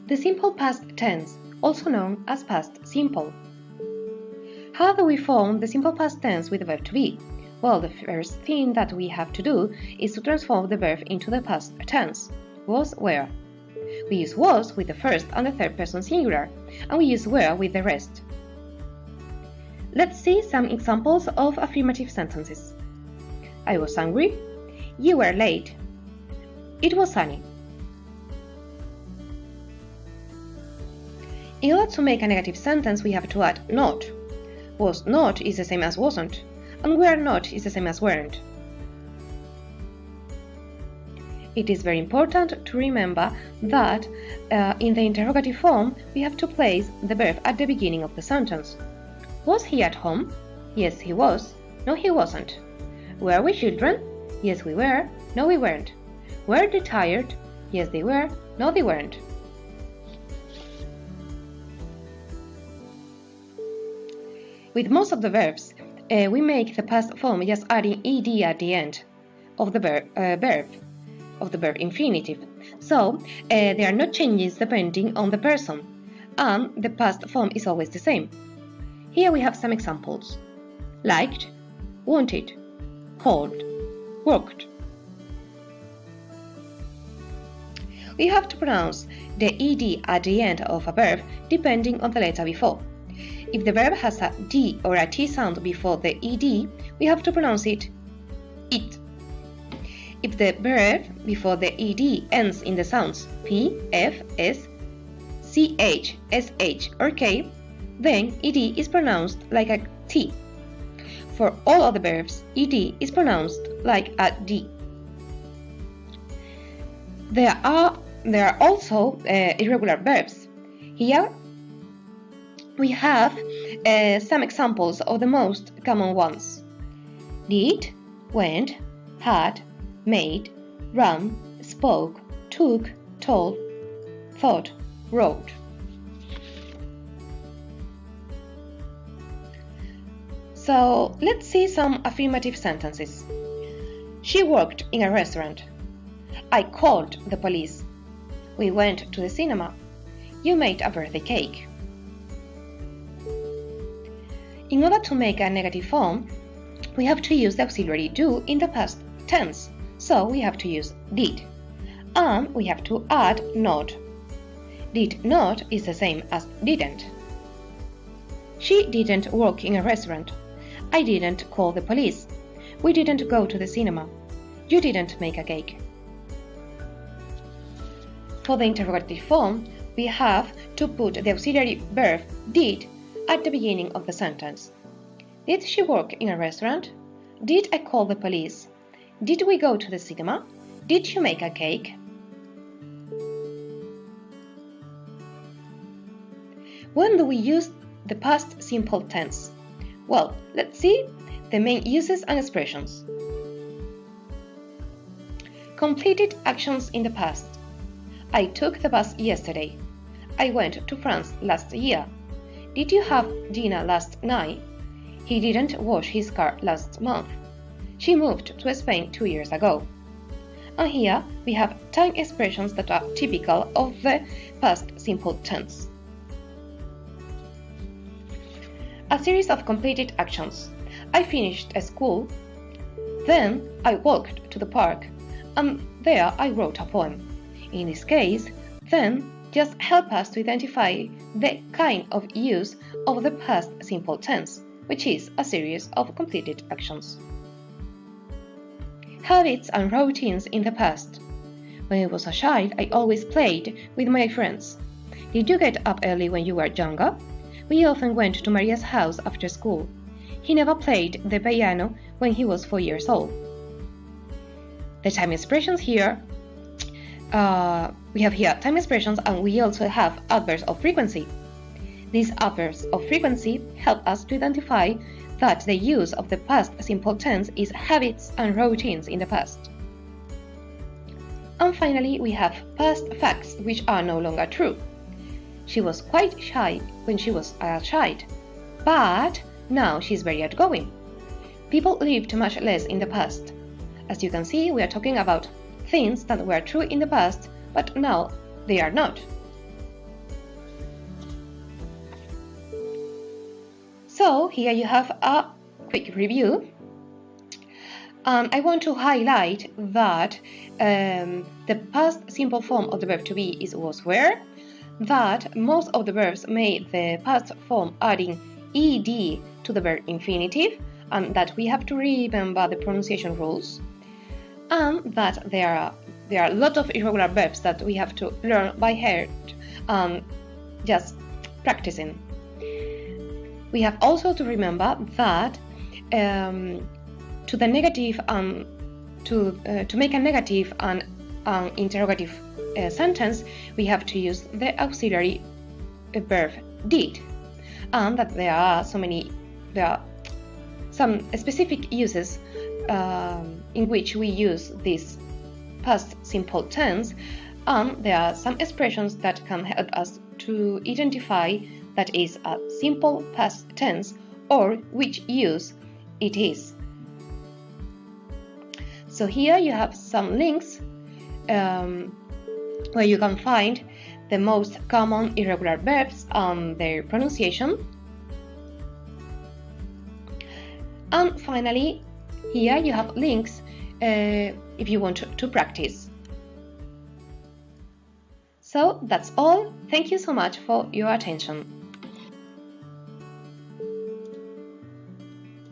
The simple past tense, also known as past simple. How do we form the simple past tense with the verb to be? Well, the first thing that we have to do is to transform the verb into the past tense. Was, were. We use was with the first and the third person singular, and we use were with the rest. Let's see some examples of affirmative sentences. I was hungry. You were late. It was sunny. In order to make a negative sentence, we have to add not. Was not is the same as wasn't, and were not is the same as weren't. It is very important to remember that in the interrogative form, we have to place the verb at the beginning of the sentence. Was he at home? Yes, he was. No, he wasn't. Were we children? Yes, we were. No, we weren't. Were they tired? Yes, they were. No, they weren't. With most of the verbs, we make the past form just adding ed at the end of the verb infinitive. So there are no changes depending on the person, and the past form is always the same. Here we have some examples: liked, wanted, called, worked. We have to pronounce the ed at the end of a verb depending on the letter before. If the verb has a D or a T sound before the ed, we have to pronounce it it. If the verb before the ed ends in the sounds P, F, S, CH, SH, or K, then ed is pronounced like a T. For all other verbs, ed is pronounced like a D. There are also irregular verbs. Here we have some examples of the most common ones: did, went, had, made, ran, spoke, took, told, thought, wrote. So let's see some affirmative sentences. She worked in a restaurant. I called the police. We went to the cinema. You made a birthday cake. In order to make a negative form, we have to use the auxiliary do in the past tense, so we have to use did. And we have to add not. Did not is the same as didn't. She didn't work in a restaurant. I didn't call the police. We didn't go to the cinema. You didn't make a cake. For the interrogative form, we have to put the auxiliary verb did at the beginning of the sentence. Did she work in a restaurant? Did I call the police? Did we go to the cinema? Did you make a cake? When do we use the past simple tense? Well, let's see the main uses and expressions. Completed actions in the past. I took the bus yesterday. I went to France last year. Did you have dinner last night? He didn't wash his car last month. She moved to Spain 2 years ago. And here we have time expressions that are typical of the past simple tense. A series of completed actions. I finished school. Then I walked to the park. And there I wrote a poem. In this case, then just help us to identify the kind of use of the past simple tense, which is a series of completed actions. Habits and routines in the past. When I was a child, I always played with my friends. Did you get up early when you were younger? We often went to Maria's house after school. He never played the piano when he was 4 years old. The time expressions here we have here time expressions, and we also have adverbs of frequency. These adverbs of frequency help us to identify that the use of the past simple tense is habits and routines in the past. And finally, we have past facts which are no longer true. She was quite shy when she was a child, but now she's very outgoing. People lived much less in the past. As you can see, we are talking about things that were true in the past, but now they are not. So here you have a quick review. I want to highlight that the past simple form of the verb to be is was were, that most of the verbs made the past form adding ed to the verb infinitive, and that we have to remember the pronunciation rules, and that there are a lot of irregular verbs that we have to learn by heart and just practicing. We have also to remember that to the negative to make a negative and interrogative sentence, we have to use the auxiliary verb did, and that there are some specific uses in which we use this past simple tense, and there are some expressions that can help us to identify that is a simple past tense or which use it is. So here you have some links where you can find the most common irregular verbs and their pronunciation. And finally, here you have links if you want to practice. So that's all. Thank you so much for your attention.